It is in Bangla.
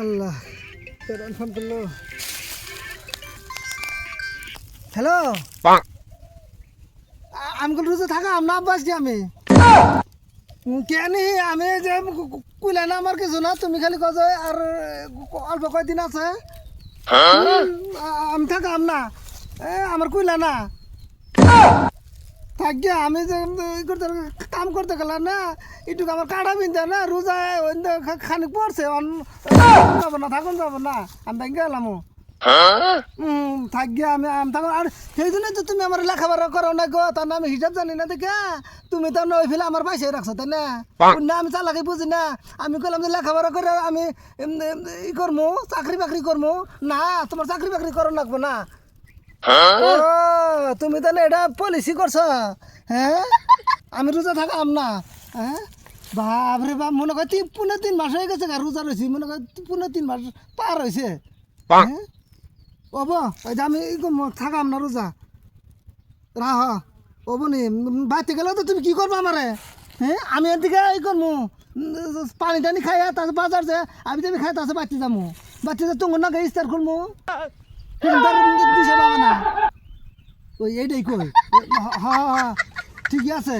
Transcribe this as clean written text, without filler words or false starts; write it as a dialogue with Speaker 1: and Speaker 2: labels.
Speaker 1: আল্লাহ ফোন করলো। হ্যালো, আমি কোন রোজে থাকা না আব্বাস যে আমি কেন আমি যে কুইলা না আমার কিছু না, তুমি খালি কজ আর অল্প কয়দিন আছে আমি থাকাম না, আমার কুইলা না থাকিয়া আমি যে করতে কাম করতে গেলাম না, একটু আমার কাটা বিনতে না রোজা খানিক পড়ছে যাব না, থাকুন যাব না, আমি ব্যাংকে গেলাম থাকিয়া আমি থাকুন। আর সেই জন্যই তো তুমি আমার লেখাপড়া করো না গো, তার আমি হিসাব জানি না দেখে তুমি তো নই ফেলে আমার পাশে রাখছো, তাই না? না আমি চালাকি বুঝি না, আমি কইলাম যে লেখাপড়া করে আমি ই করবো, চাকরি বাকরি করবো না, তোমার চাকরি বাকরি করো লাগবো না। ও তুমি তাহলে এটা পলিসি করছো? হ্যাঁ, আমি রোজা থাকাম না। হ্যাঁ, বাপরে বাপ, মনে কর 3 মাস হয়ে গেছে রোজা রয়েছি, মনে কর 3 মাস পার হয়েছে। হ্যাঁ ওব, ওই যে আমি থাকাম না রোজা রাহ ওব নি বাড়িতে গেলেও তো তুমি কি করবো আমারে? হ্যাঁ, আমি এদিকে এই করবো পানি টানি খাই, তারপর বাজার যে আমি তুমি খাই, তারপর বাড়তে যাবো, বাড়তে যা তোমার না ইস্তার খুলবো, দিশা পাবে না। ওই এইটাই কই, হ্যাঁ ঠিকই আছে।